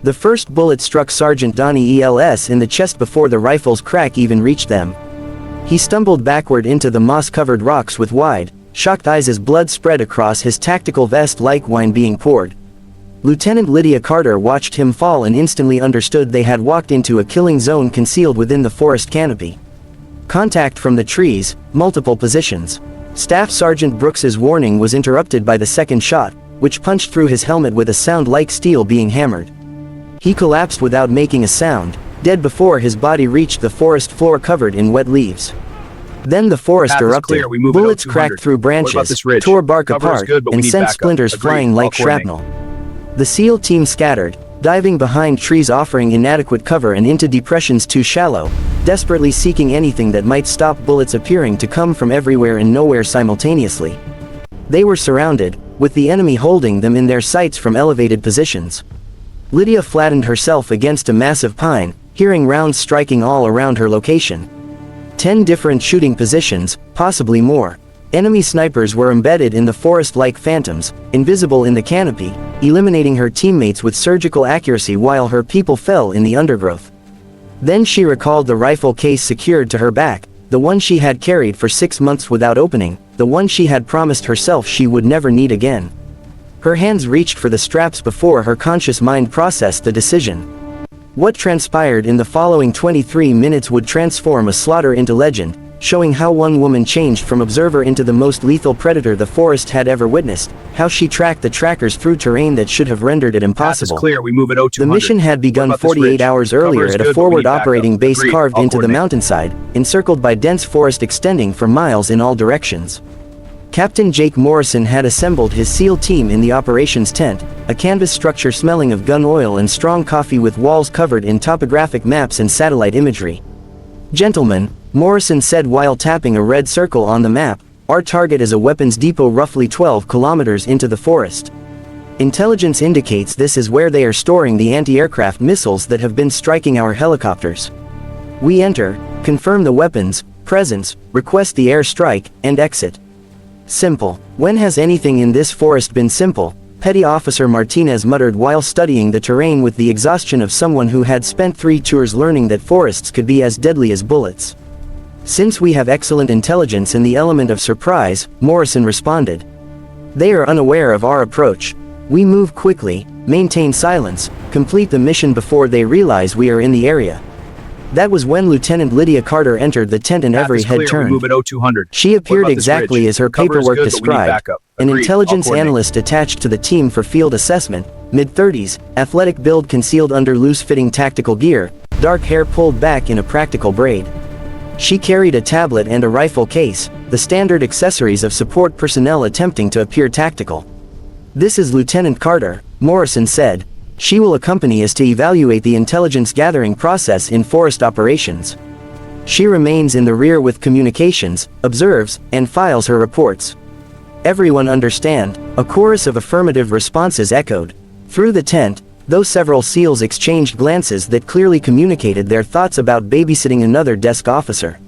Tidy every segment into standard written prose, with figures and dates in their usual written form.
The first bullet struck Sergeant Donnie ELS in the chest before the rifle's crack even reached them. He stumbled backward into the moss-covered rocks with wide, shocked eyes as blood spread across his tactical vest like wine being poured. Lieutenant Lydia Carter watched him fall and instantly understood they had walked into a killing zone concealed within the forest canopy. Contact from the trees, multiple positions. Staff Sergeant Brooks's warning was interrupted by the second shot, which punched through his helmet with a sound like steel being hammered. He collapsed without making a sound, dead before his body reached the forest floor covered in wet leaves. Then the forest erupted, bullets cracked through branches, tore bark apart, and sent splinters flying like shrapnel. The SEAL team scattered, diving behind trees offering inadequate cover and into depressions too shallow, desperately seeking anything that might stop bullets appearing to come from everywhere and nowhere simultaneously. They were surrounded, with the enemy holding them in their sights from elevated positions. Lydia flattened herself against a massive pine, hearing rounds striking all around her location. 10 different shooting positions, possibly more. Enemy snipers were embedded in the forest like phantoms, invisible in the canopy, eliminating her teammates with surgical accuracy while her people fell in the undergrowth. Then she recalled the rifle case secured to her back, the one she had carried for 6 months without opening, the one she had promised herself she would never need again. Her hands reached for the straps before her conscious mind processed the decision. What transpired in the following 23 minutes would transform a slaughter into legend, showing how one woman changed from observer into the most lethal predator the forest had ever witnessed, how she tracked the trackers through terrain that should have rendered it impossible. The mission had begun 48 hours earlier at a forward operating base carved into the mountainside, encircled by dense forest extending for miles in all directions. Captain Jake Morrison had assembled his SEAL team in the operations tent, a canvas structure smelling of gun oil and strong coffee with walls covered in topographic maps and satellite imagery. "Gentlemen," Morrison said while tapping a red circle on the map, "our target is a weapons depot roughly 12 kilometers into the forest. Intelligence indicates this is where they are storing the anti-aircraft missiles that have been striking our helicopters. We enter, confirm the weapons, presence, request the airstrike, and exit. Simple. When has anything in this forest been simple?" Petty Officer Martinez muttered while studying the terrain with the exhaustion of someone who had spent 3 tours learning that forests could be as deadly as bullets. "Since we have excellent intelligence in the element of surprise," Morrison responded. "They are unaware of our approach. We move quickly, maintain silence, complete the mission before they realize we are in the area." That was when Lieutenant Lydia Carter entered the tent and every head turned. She appeared exactly as her paperwork described, an intelligence analyst attached to the team for field assessment, mid-30s, athletic build concealed under loose-fitting tactical gear, dark hair pulled back in a practical braid. She carried a tablet and a rifle case, the standard accessories of support personnel attempting to appear tactical. "This is Lieutenant Carter," Morrison said. "She will accompany us to evaluate the intelligence gathering process in forest operations. She remains in the rear with communications, observes, and files her reports." "Everyone understand?" A chorus of affirmative responses echoed. Through the tent, though several SEALs exchanged glances that clearly communicated their thoughts about babysitting another desk officer.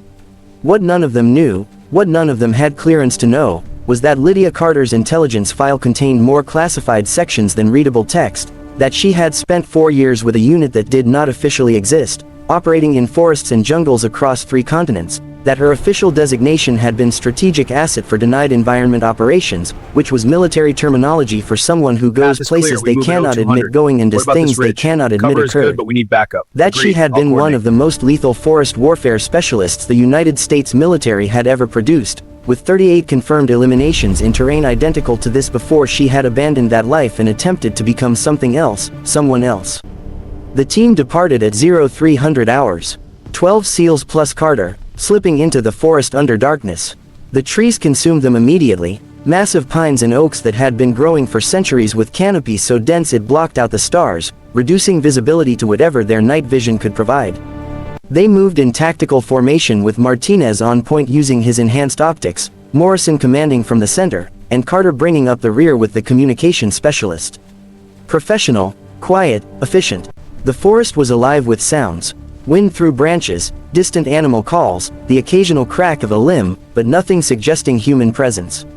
What none of them knew, what none of them had clearance to know, was that Lydia Carter's intelligence file contained more classified sections than readable text, that she had spent 4 years with a unit that did not officially exist, operating in forests and jungles across 3 continents, that her official designation had been strategic asset for denied environment operations, which was military terminology for someone who goes places they cannot admit going and does things they cannot admit occurred. That she had been one of the most lethal forest warfare specialists the United States military had ever produced, with 38 confirmed eliminations in terrain identical to this before she had abandoned that life and attempted to become something else, someone else. The team departed at 0300 hours. 12 SEALs plus Carter, slipping into the forest under darkness. The trees consumed them immediately, massive pines and oaks that had been growing for centuries with canopies so dense it blocked out the stars, reducing visibility to whatever their night vision could provide. They moved in tactical formation with Martinez on point using his enhanced optics, Morrison commanding from the center, and Carter bringing up the rear with the communication specialist. Professional, quiet, efficient. The forest was alive with sounds. Wind through branches, distant animal calls, the occasional crack of a limb, but nothing suggesting human presence.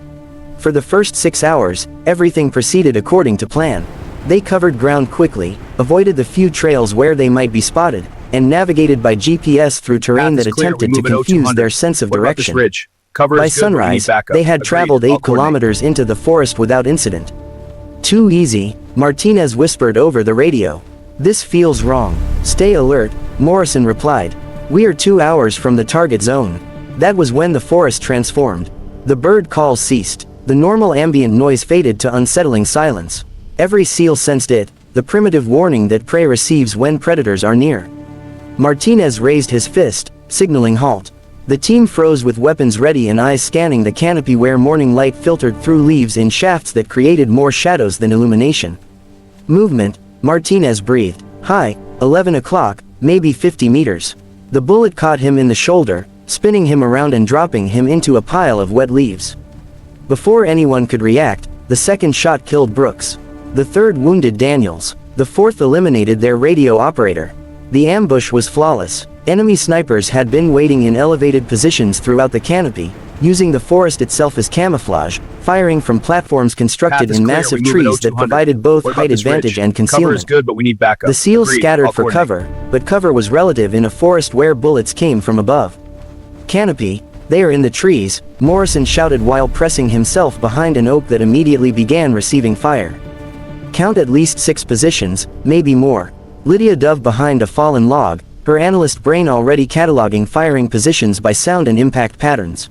For the first 6 hours, everything proceeded according to plan. They covered ground quickly, avoided the few trails where they might be spotted, and navigated by GPS through terrain that attempted to confuse their sense of direction. By sunrise, they had traveled 8 kilometers into the forest without incident. "Too easy," Martinez whispered over the radio. "This feels wrong. Stay alert," Morrison replied. "We are 2 hours from the target zone." That was when the forest transformed. The bird calls ceased. The normal ambient noise faded to unsettling silence. Every seal sensed it, the primitive warning that prey receives when predators are near. Martinez raised his fist, signaling halt. The team froze with weapons ready and eyes scanning the canopy where morning light filtered through leaves in shafts that created more shadows than illumination. "Movement," Martinez breathed. "High, 11 o'clock, maybe 50 meters." The bullet caught him in the shoulder, spinning him around and dropping him into a pile of wet leaves. Before anyone could react, the second shot killed Brooks. The third wounded Daniels. The fourth eliminated their radio operator. The ambush was flawless. Enemy snipers had been waiting in elevated positions throughout the canopy, using the forest itself as camouflage, firing from platforms constructed in massive trees that provided both height advantage and concealment. The seals scattered for cover, but cover was relative in a forest where bullets came from above. "Canopy, they are in the trees," Morrison shouted while pressing himself behind an oak that immediately began receiving fire. "Count at least 6 positions, maybe more." Lydia dove behind a fallen log, her analyst brain already cataloging firing positions by sound and impact patterns.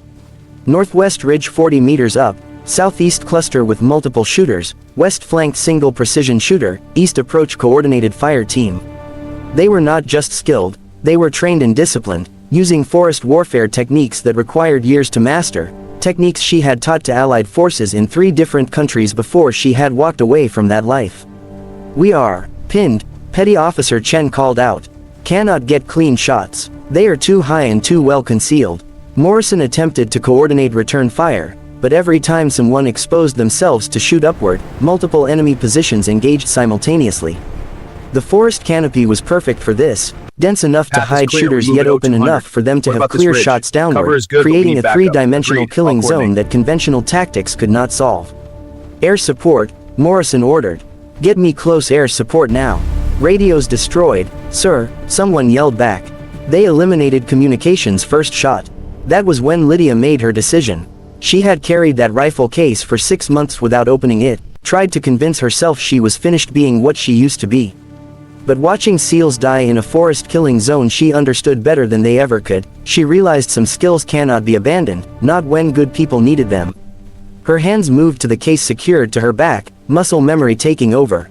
Northwest ridge 40 meters up, southeast cluster with multiple shooters, west flank single precision shooter, east approach coordinated fire team. They were not just skilled, they were trained and disciplined, using forest warfare techniques that required years to master, techniques she had taught to allied forces in 3 different countries before she had walked away from that life. "We are pinned," Petty Officer Chen called out. "Cannot get clean shots. They are too high and too well concealed." Morrison attempted to coordinate return fire, but every time someone exposed themselves to shoot upward, multiple enemy positions engaged simultaneously. The forest canopy was perfect for this, dense enough to hide shooters yet open enough for them to have clear shots downward, creating a 3-dimensional killing zone that conventional tactics could not solve. "Air support," Morrison ordered. "Get me close air support now." "Radios destroyed, sir," someone yelled back. They eliminated communications first shot. That was when Lydia made her decision. She had carried that rifle case for 6 months without opening it, tried to convince herself she was finished being what she used to be. But watching seals die in a forest killing zone she understood better than they ever could. She realized some skills cannot be abandoned, not when good people needed them. Her hands moved to the case secured to her back, muscle memory taking over.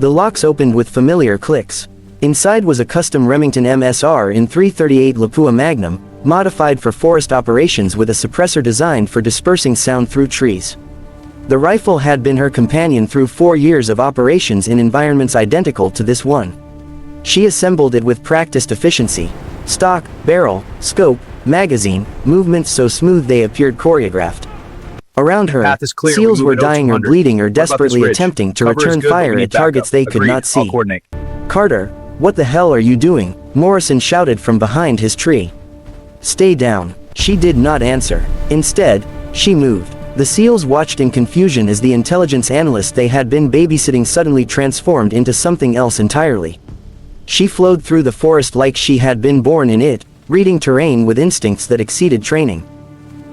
The locks opened with familiar clicks. Inside was a custom Remington MSR in .338 Lapua Magnum, modified for forest operations with a suppressor designed for dispersing sound through trees. The rifle had been her companion through 4 years of operations in environments identical to this one. She assembled it with practiced efficiency. Stock, barrel, scope, magazine, movements so smooth they appeared choreographed. Around her, seals were dying or bleeding or desperately attempting to return fire at targets they could not see. "Carter, what the hell are you doing?" Morrison shouted from behind his tree. "Stay down." She did not answer. Instead, she moved. The seals watched in confusion as the intelligence analyst they had been babysitting suddenly transformed into something else entirely. She flowed through the forest like she had been born in it, reading terrain with instincts that exceeded training.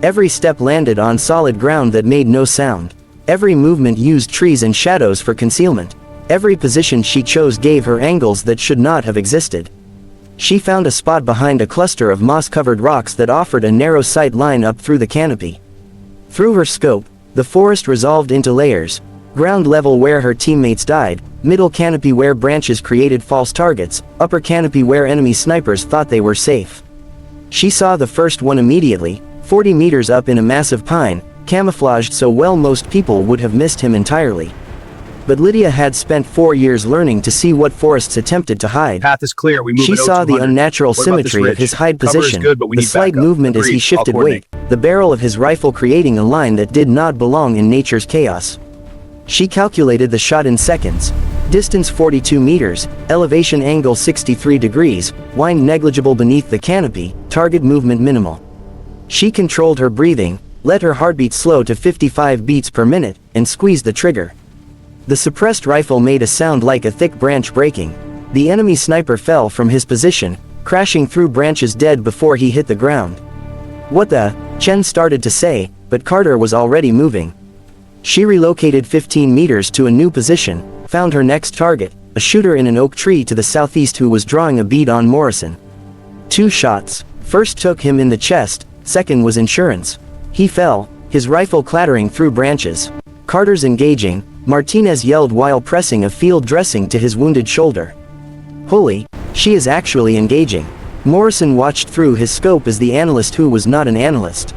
Every step landed on solid ground that made no sound. Every movement used trees and shadows for concealment. Every position she chose gave her angles that should not have existed. She found a spot behind a cluster of moss-covered rocks that offered a narrow sight line up through the canopy. Through her scope, the forest resolved into layers. Ground level where her teammates died, middle canopy where branches created false targets, upper canopy where enemy snipers thought they were safe. She saw the first one immediately, 40 meters up in a massive pine, camouflaged so well most people would have missed him entirely. But Lydia had spent 4 years learning to see what forests attempted to hide. Path is clear. We move She saw the unnatural symmetry of his hide position, the slight movement as he shifted weight, the barrel of his rifle creating a line that did not belong in nature's chaos. She calculated the shot in seconds. Distance 42 meters, elevation angle 63 degrees, wind negligible beneath the canopy, target movement minimal. She controlled her breathing, let her heartbeat slow to 55 beats per minute, and squeezed the trigger. The suppressed rifle made a sound like a thick branch breaking. The enemy sniper fell from his position, crashing through branches dead before he hit the ground. "What the?" Chen started to say, but Carter was already moving. She relocated 15 meters to a new position, found her next target, a shooter in an oak tree to the southeast who was drawing a bead on Morrison. 2 shots. First took him in the chest, second was insurance. He fell, his rifle clattering through branches. "Carter's engaging," Martinez yelled while pressing a field dressing to his wounded shoulder. "Holy, she is actually engaging." Morrison watched through his scope as the analyst, who was not an analyst,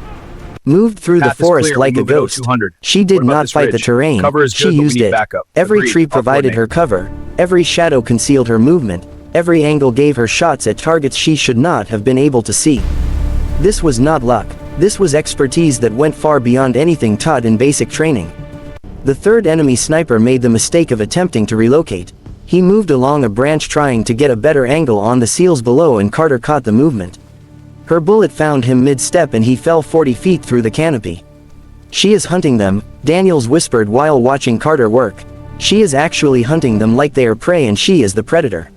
moved through the forest like a ghost. She did not fight the terrain, she used it. Every tree provided her cover, every shadow concealed her movement, every angle gave her shots at targets she should not have been able to see. This was not luck, this was expertise that went far beyond anything taught in basic training. The third enemy sniper made the mistake of attempting to relocate. He moved along a branch trying to get a better angle on the seals below, and Carter caught the movement. Her bullet found him mid-step and he fell 40 feet through the canopy. "She is hunting them," Daniels whispered while watching Carter work. "She is actually hunting them like they are prey and she is the predator."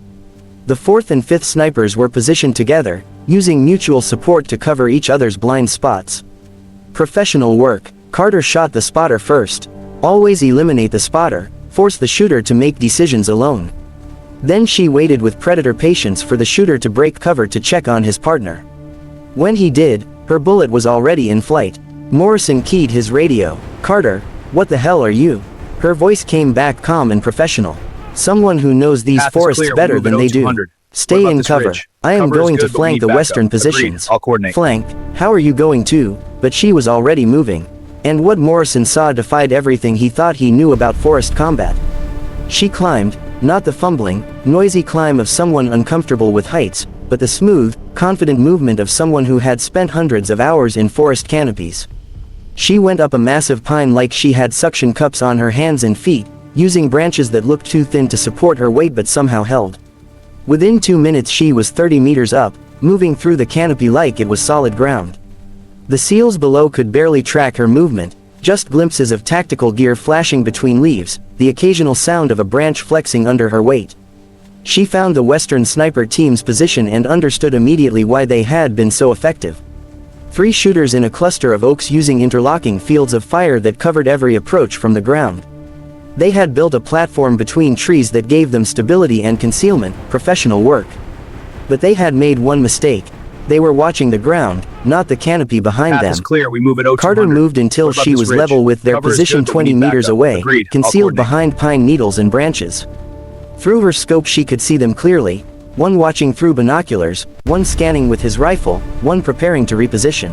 The fourth and fifth snipers were positioned together, using mutual support to cover each other's blind spots. Professional work. Carter shot the spotter first. Always eliminate the spotter, force the shooter to make decisions alone. Then she waited with predator patience for the shooter to break cover to check on his partner. When he did, her bullet was already in flight. Morrison keyed his radio. "Carter, what the hell are you?" Her voice came back calm and professional. "Someone who knows these forests better than they do. Stay in cover. I am going to flank the western positions." "Flank? How are you going to?" But she was already moving. And what Morrison saw defied everything he thought he knew about forest combat. She climbed, not the fumbling, noisy climb of someone uncomfortable with heights, but the smooth, confident movement of someone who had spent hundreds of hours in forest canopies. She went up a massive pine like she had suction cups on her hands and feet, using branches that looked too thin to support her weight but somehow held. Within 2 minutes she was 30 meters up, moving through the canopy like it was solid ground. The seals below could barely track her movement, just glimpses of tactical gear flashing between leaves, the occasional sound of a branch flexing under her weight. She found the Western sniper team's position and understood immediately why they had been so effective. 3 shooters in a cluster of oaks using interlocking fields of fire that covered every approach from the ground. They had built a platform between trees that gave them stability and concealment, professional work. But they had made one mistake. They were watching the ground, not the canopy behind them. Clear. We move at Carter moved until she was level with their position 20 meters away, concealed behind pine needles and branches. Through her scope she could see them clearly, one watching through binoculars, one scanning with his rifle, one preparing to reposition.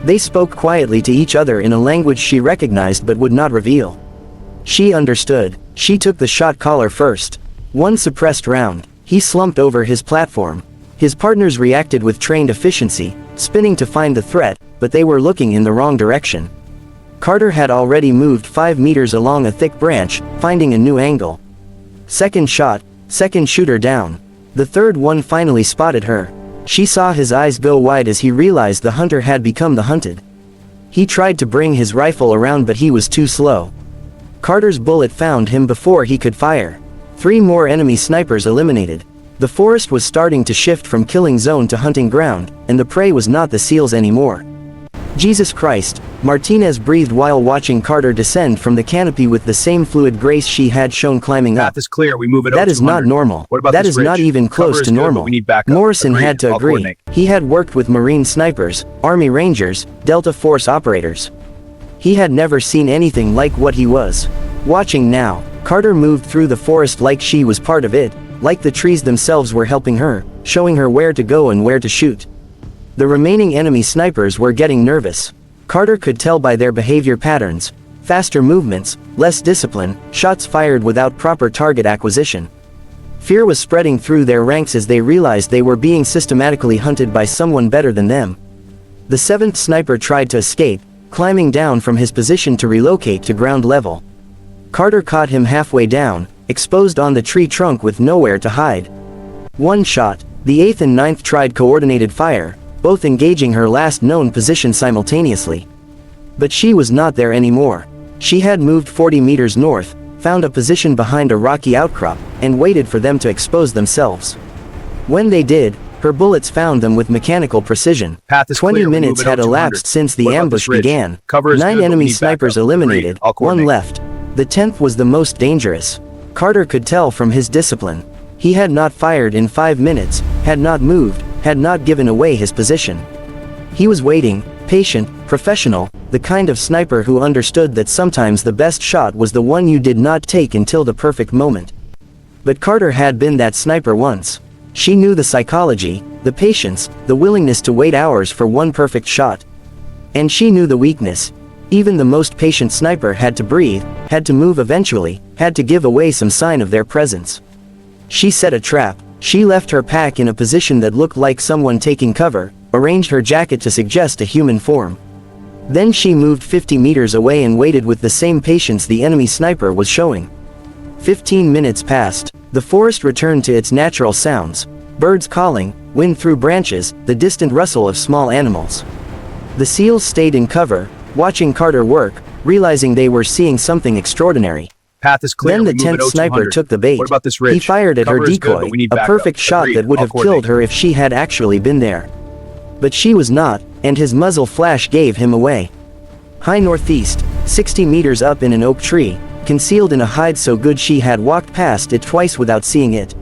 They spoke quietly to each other in a language she recognized but would not reveal. She understood. She took the shot caller first. One suppressed round. He slumped over his platform. His partners reacted with trained efficiency, spinning to find the threat, but they were looking in the wrong direction. Carter had already moved 5 meters along a thick branch, finding a new angle. Second shot, second shooter down. The third one finally spotted her. She saw his eyes go wide as he realized the hunter had become the hunted. He tried to bring his rifle around but he was too slow. Carter's bullet found him before he could fire. 3 more enemy snipers eliminated. The forest was starting to shift from killing zone to hunting ground, and the prey was not the seals anymore. Jesus Christ, Martinez breathed while watching Carter descend from the canopy with the same fluid grace she had shown climbing up. Path is clear. We move it. That is not normal. That is not even close to normal. Morrison had to agree. He had worked with Marine snipers, Army Rangers, Delta Force operators. He had never seen anything like what he was watching now. Carter moved through the forest like she was part of it, like the trees themselves were helping her, showing her where to go and where to shoot. The remaining enemy snipers were getting nervous. Carter could tell by their behavior patterns: faster movements, less discipline, shots fired without proper target acquisition. Fear was spreading through their ranks as they realized they were being systematically hunted by someone better than them. The 7th sniper tried to escape, climbing down from his position to relocate to ground level. Carter caught him halfway down, exposed on the tree trunk with nowhere to hide. One shot. The 8th and 9th tried coordinated fire, both engaging her last known position simultaneously. But she was not there anymore. She had moved 40 meters north, found a position behind a rocky outcrop, and waited for them to expose themselves. When they did, her bullets found them with mechanical precision. Path is 20 clear. We minutes move it had 0200. elapsed since the What about ambush this ridge? began. Cover is 9 good, but we enemy need snipers backup. eliminated, Agreed. I'll 1 coordinate. left. The 10th was the most dangerous. Carter could tell from his discipline. He had not fired in 5 minutes, had not moved, had not given away his position. He was waiting, patient, professional, the kind of sniper who understood that sometimes the best shot was the one you did not take until the perfect moment. But Carter had been that sniper once. She knew the psychology, the patience, the willingness to wait hours for one perfect shot. And she knew the weakness. Even the most patient sniper had to breathe, had to move eventually, had to give away some sign of their presence. She set a trap. She left her pack in a position that looked like someone taking cover, arranged her jacket to suggest a human form. Then she moved 50 meters away and waited with the same patience the enemy sniper was showing. 15 minutes passed. The forest returned to its natural sounds. Birds calling, wind through branches, the distant rustle of small animals. The seals stayed in cover, watching Carter work, realizing they were seeing something extraordinary. Path is clear. Then the We move it 10th sniper 0200. took the bait. What about this ridge? He fired at her Cover is good, decoy, but we need a backup. perfect shot Agreed. that would I'll have coordinate. killed her if she had actually been there. But she was not, and his muzzle flash gave him away. High northeast, 60 meters up in an oak tree, concealed in a hide so good she had walked past it twice without seeing it.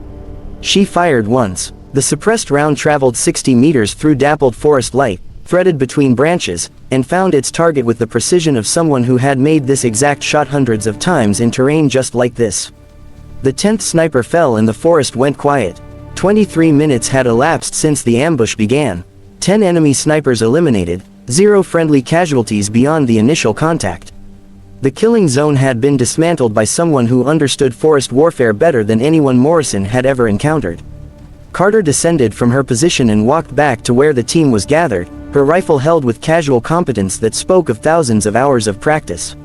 She fired once. The suppressed round traveled 60 meters through dappled forest light, threaded between branches, and found its target with the precision of someone who had made this exact shot hundreds of times in terrain just like this. The 10th sniper fell and the forest went quiet. 23 minutes had elapsed since the ambush began. 10 enemy snipers eliminated, 0 friendly casualties beyond the initial contact. The killing zone had been dismantled by someone who understood forest warfare better than anyone Morrison had ever encountered. Carter descended from her position and walked back to where the team was gathered, her rifle held with casual competence that spoke of thousands of hours of practice.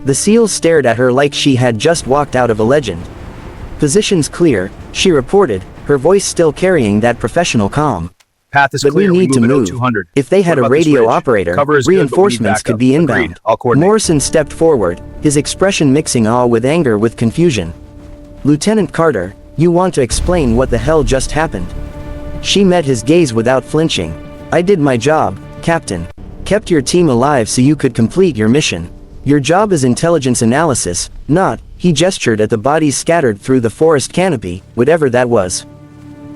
The SEALs stared at her like she had just walked out of a legend. "Positions clear," she reported, her voice still carrying that professional calm. Path is "But we clear. need to move it move. 0200. If they had What a about this radio ridge? operator, Cover is good, but we need reinforcements could backup. be inbound." Agreed. I'll coordinate. Morrison stepped forward, his expression mixing awe with anger with confusion. "Lieutenant Carter, you want to explain what the hell just happened?" She met his gaze without flinching. "I did my job, Captain. Kept your team alive so you could complete your mission. Your job is intelligence analysis, not," he gestured at the bodies scattered through the forest canopy, whatever that was.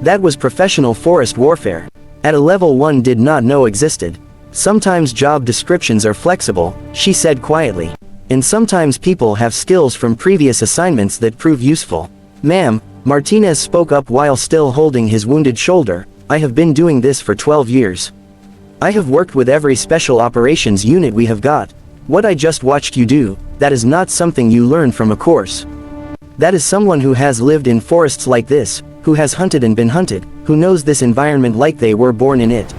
That was professional forest warfare. At a level 1 did not know existed. "Sometimes job descriptions are flexible," she said quietly. "And sometimes people have skills from previous assignments that prove useful." "Ma'am," Martinez spoke up while still holding his wounded shoulder, "I have been doing this for 12 years. I have worked with every special operations unit we have got. What I just watched you do, that is not something you learn from a course. That is someone who has lived in forests like this, who has hunted and been hunted, who knows this environment like they were born in it."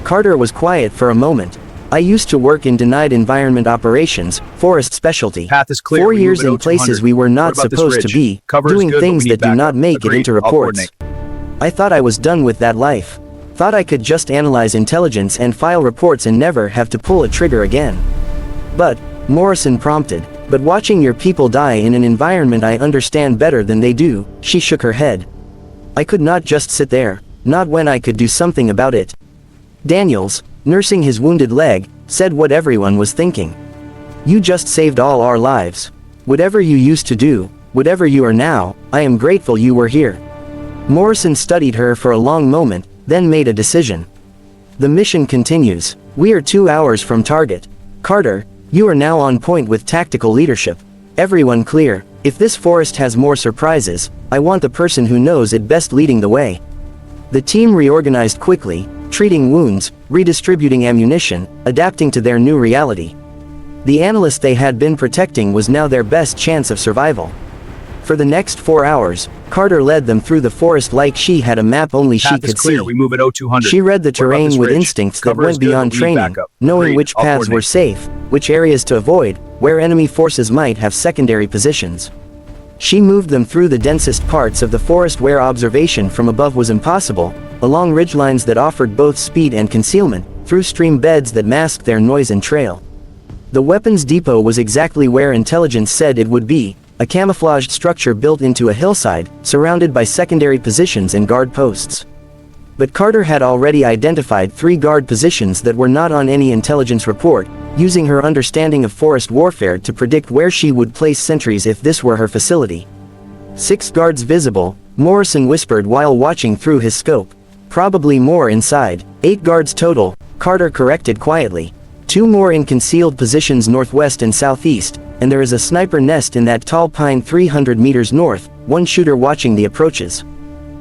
Carter was quiet for a moment. "I used to work in denied environment operations, forest specialty. Path is clear. 4 We move years it in 0200. places we were not What about this supposed to ridge? be, Cover is doing good, but things we that need do not backup. make it Agreed. into I'll reports. I thought I was done with that life. Thought I could just analyze intelligence and file reports and never have to pull a trigger again. But," Morrison prompted, "but watching your people die in an environment I understand better than they do," she shook her head. "I could not just sit there, not when I could do something about it." Daniels, nursing his wounded leg, said what everyone was thinking. "You just saved all our lives. Whatever you used to do, whatever you are now, I am grateful you were here." Morrison studied her for a long moment, then made a decision. "The mission continues. We are 2 hours from target. Carter, you are now on point with tactical leadership. Everyone clear. If this forest has more surprises, I want the person who knows it best leading the way." The team reorganized quickly, treating wounds, redistributing ammunition, adapting to their new reality. The analyst they had been protecting was now their best chance of survival. For the next 4 hours, Carter led them through the forest like she had a map only she Path is could see. clear. We move it 0200. She read the What about terrain this with ridge? instincts that Cover is went good, beyond but we need training, backup. knowing Agreed. which I'll paths were coordinate. safe, which areas to avoid, where enemy forces might have secondary positions. She moved them through the densest parts of the forest where observation from above was impossible, along ridgelines that offered both speed and concealment, through stream beds that masked their noise and trail. The weapons depot was exactly where intelligence said it would be, a camouflaged structure built into a hillside, surrounded by secondary positions and guard posts. But Carter had already identified 3 guard positions that were not on any intelligence report, using her understanding of forest warfare to predict where she would place sentries if this were her facility. 6 guards visible, Morrison whispered while watching through his scope. Probably more inside. 8 guards total, Carter corrected quietly. 2 more in concealed positions northwest and southeast, and there is a sniper nest in that tall pine 300 meters north, 1 shooter watching the approaches.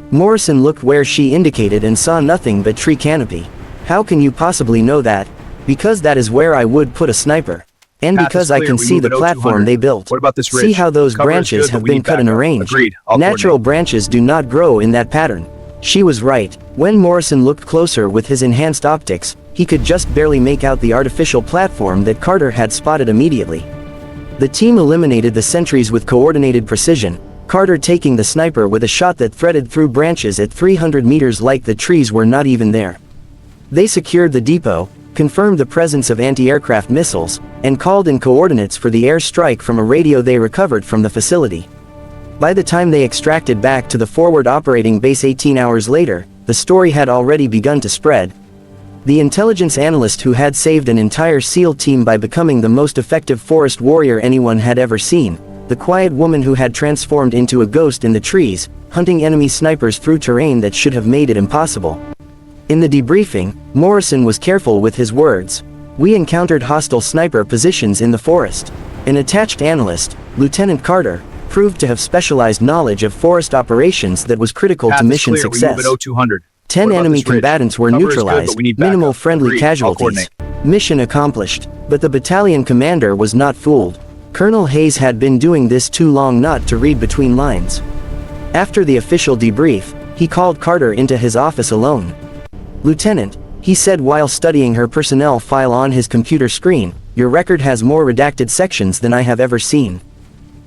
Morrison looked where she indicated and saw nothing but tree canopy. How can you possibly know that? Because that is where I would put a sniper. And because I can see the platform they built. What about this ridge? See how those Cover is branches good, have but we been need cut in a backup. range. Agreed. I'll Natural coordinate. branches do not grow in that pattern. She was right. When Morrison looked closer with his enhanced optics, he could just barely make out the artificial platform that Carter had spotted immediately. The team eliminated the sentries with coordinated precision, Carter taking the sniper with a shot that threaded through branches at 300 meters like the trees were not even there. They secured the depot, confirmed the presence of anti-aircraft missiles, and called in coordinates for the air strike from a radio they recovered from the facility. By the time they extracted back to the forward operating base 18 hours later, the story had already begun to spread. The intelligence analyst who had saved an entire SEAL team by becoming the most effective forest warrior anyone had ever seen, the quiet woman who had transformed into a ghost in the trees, hunting enemy snipers through terrain that should have made it impossible. In the debriefing, Morrison was careful with his words. We encountered hostile sniper positions in the forest. An attached analyst, Lieutenant Carter, proved to have specialized knowledge of forest operations that was critical to mission success. 10 enemy combatants were neutralized, minimal friendly casualties. Mission accomplished. But the battalion commander was not fooled. Colonel Hayes had been doing this too long not to read between lines. After the official debrief, he called Carter into his office alone. Lieutenant, he said while studying her personnel file on his computer screen, your record has more redacted sections than I have ever seen.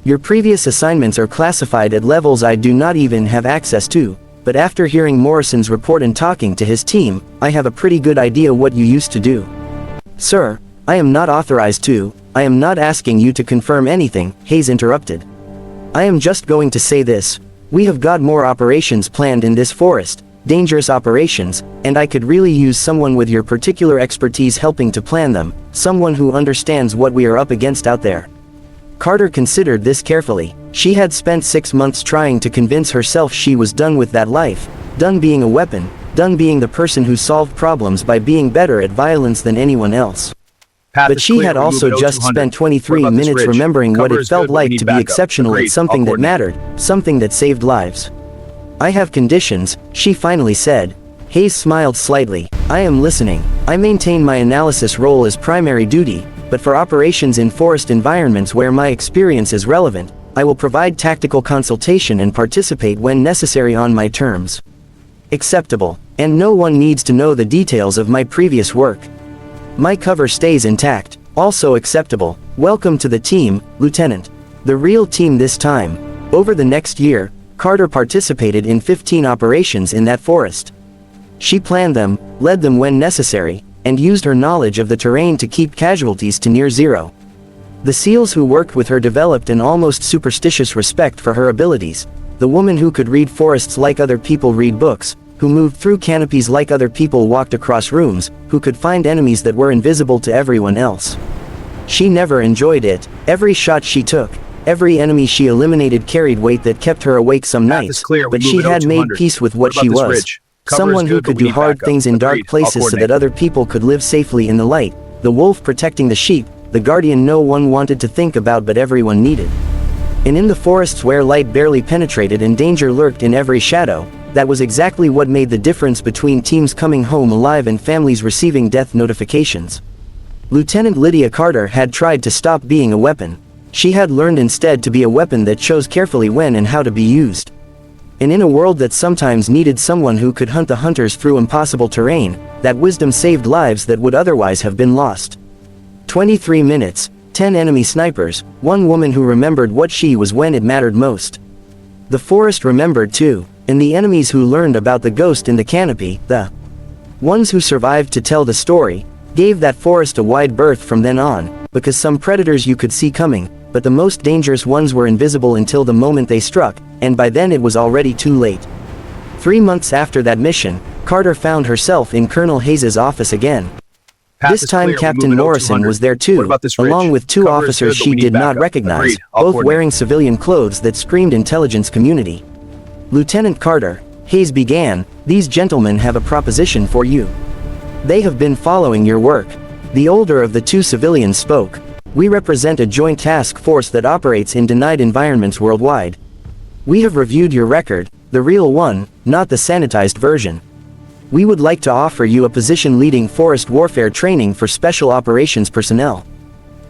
Your previous assignments are classified at levels I do not even have access to, but after hearing Morrison's report and talking to his team, I have a pretty good idea what you used to do. Sir, I am not authorized to. I am not asking you to confirm anything, Hayes interrupted. I am just going to say this. We have got more operations planned in this forest, dangerous operations, and I could really use someone with your particular expertise helping to plan them, someone who understands what we are up against out there. Carter considered this carefully. She had spent 6 months trying to convince herself she was done with that life, done being a weapon, done being the person who solved problems by being better at violence than anyone else. But she had also just spent 23 minutes remembering what it felt like to be exceptional at something that mattered, something that saved lives. I have conditions, she finally said. Hayes smiled slightly. I am listening. I maintain my analysis role as primary duty, but for operations in forest environments where my experience is relevant, I will provide tactical consultation and participate when necessary on my terms. Acceptable. And no one needs to know the details of my previous work. My cover stays intact. Also acceptable. Welcome to the team, Lieutenant. The real team this time. Over the next year, Carter participated in 15 operations in that forest. She planned them, led them when necessary, and used her knowledge of the terrain to keep casualties to near zero. The SEALs who worked with her developed an almost superstitious respect for her abilities, the woman who could read forests like other people read books, who moved through canopies like other people walked across rooms, who could find enemies that were invisible to everyone else. She never enjoyed it. Every shot she took, every enemy she eliminated carried weight that kept her awake some nights, but she had made peace with what she was. Someone who could do hard things in dark places so that other people could live safely in the light, the wolf protecting the sheep, the guardian no one wanted to think about but everyone needed. And in the forests where light barely penetrated and danger lurked in every shadow, that was exactly what made the difference between teams coming home alive and families receiving death notifications. Lieutenant Lydia Carter had tried to stop being a weapon. She had learned instead to be a weapon that chose carefully when and how to be used. And in a world that sometimes needed someone who could hunt the hunters through impossible terrain, that wisdom saved lives that would otherwise have been lost. 23 minutes, 10 enemy snipers, one woman who remembered what she was when it mattered most. The forest remembered too, and the enemies who learned about the ghost in the canopy, the ones who survived to tell the story, gave that forest a wide berth from then on, because some predators you could see coming, but the most dangerous ones were invisible until the moment they struck, and by then it was already too late. 3 months after that mission, Carter found herself in Colonel Hayes' office again. This time Captain Morrison was there too, along with 2 officers she did not recognize, both wearing civilian clothes that screamed intelligence community. "Lieutenant Carter," Hayes began, "these gentlemen have a proposition for you. They have been following your work." The older of the 2 civilians spoke. "We represent a joint task force that operates in denied environments worldwide. We have reviewed your record, the real one, not the sanitized version. We would like to offer you a position leading forest warfare training for special operations personnel.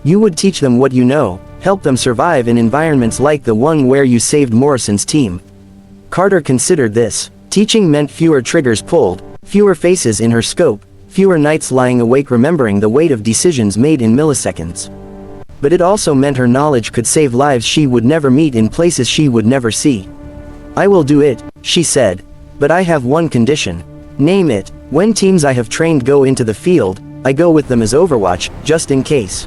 You would teach them what you know, help them survive in environments like the one where you saved Morrison's team." Carter considered this. Teaching meant fewer triggers pulled, fewer faces in her scope, fewer nights lying awake remembering the weight of decisions made in milliseconds. But it also meant her knowledge could save lives she would never meet in places she would never see. "I will do it," she said. "But I have one condition." "Name it." "When teams I have trained go into the field, I go with them as Overwatch, just in case."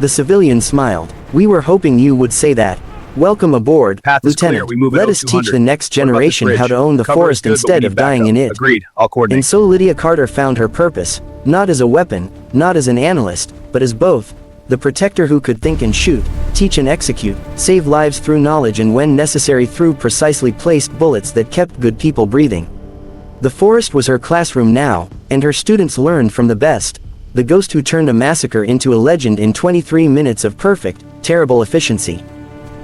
The civilian smiled. "We were hoping you would say that. Welcome aboard, Lieutenant. Let us teach the next generation how to own the forest instead of dying in it." Agreed. I'll coordinate. And so Lydia Carter found her purpose, not as a weapon, not as an analyst, but as both. The protector who could think and shoot, teach and execute, save lives through knowledge and when necessary through precisely placed bullets that kept good people breathing. The forest was her classroom now, and her students learned from the best. The ghost who turned a massacre into a legend in 23 minutes of perfect, terrible efficiency.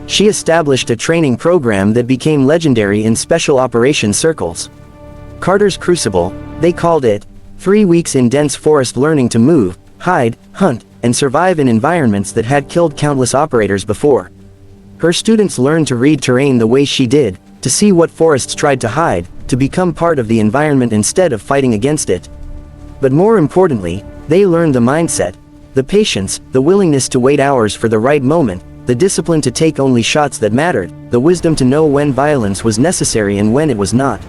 She established a training program that became legendary in special operations circles. Carter's Crucible, they called it. 3 weeks in dense forest learning to move, hide, hunt, and survive in environments that had killed countless operators before. Her students learned to read terrain the way she did, to see what forests tried to hide, to become part of the environment instead of fighting against it. But more importantly, they learned the mindset, the patience, the willingness to wait hours for the right moment, the discipline to take only shots that mattered, the wisdom to know when violence was necessary and when it was not.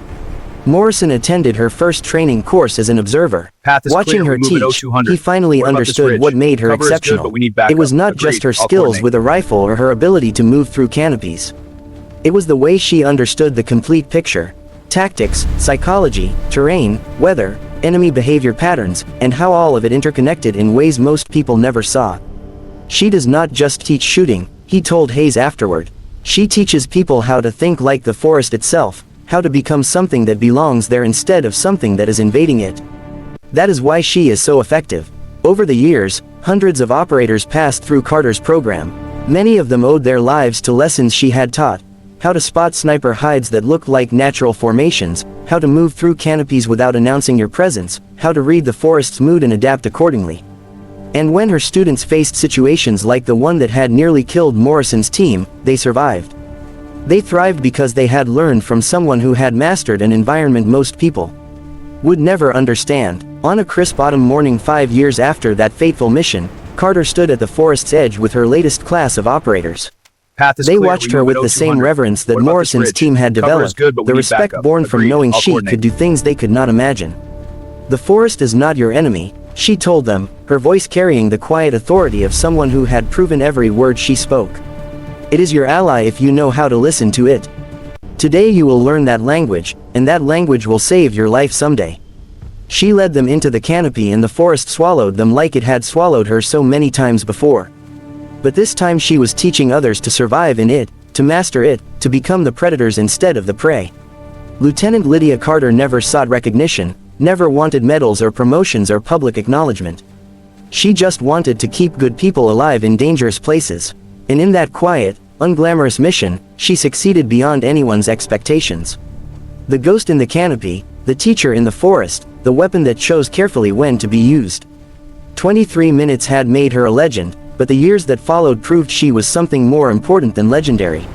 Morrison attended her first training course as an observer. Watching her teach, he finally understood what made her exceptional. It was not just her skills with a rifle or her ability to move through canopies. It was the way she understood the complete picture. Tactics, psychology, terrain, weather, enemy behavior patterns, and how all of it interconnected in ways most people never saw. "She does not just teach shooting," he told Hayes afterward. "She teaches people how to think like the forest itself, how to become something that belongs there instead of something that is invading it. That is why she is so effective." Over the years, hundreds of operators passed through Carter's program. Many of them owed their lives to lessons she had taught. How to spot sniper hides that look like natural formations, how to move through canopies without announcing your presence, how to read the forest's mood and adapt accordingly. And when her students faced situations like the one that had nearly killed Morrison's team, they survived. They thrived because they had learned from someone who had mastered an environment most people would never understand. On a crisp autumn morning 5 years after that fateful mission, Carter stood at the forest's edge with her latest class of operators. They watched her with the same reverence that Morrison's team had developed, the respect born from knowing she could do things they could not imagine. "The forest is not your enemy," she told them, her voice carrying the quiet authority of someone who had proven every word she spoke. "It is your ally if you know how to listen to it. Today you will learn that language, and that language will save your life someday." She led them into the canopy and the forest swallowed them like it had swallowed her so many times before. But this time she was teaching others to survive in it, to master it, to become the predators instead of the prey. Lieutenant Lydia Carter never sought recognition, never wanted medals or promotions or public acknowledgement. She just wanted to keep good people alive in dangerous places. And in that quiet, unglamorous mission, she succeeded beyond anyone's expectations. The ghost in the canopy, the teacher in the forest, the weapon that chose carefully when to be used. 23 minutes had made her a legend, but the years that followed proved she was something more important than legendary.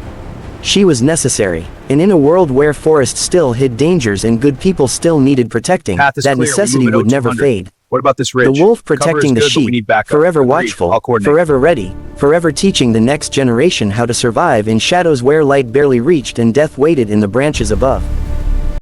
She was necessary, and in a world where forests still hid dangers and good people still needed protecting, that necessity would never fade. What about this ridge? The wolf protecting the sheep, forever watchful, forever ready, forever teaching the next generation how to survive in shadows where light barely reached and death waited in the branches above.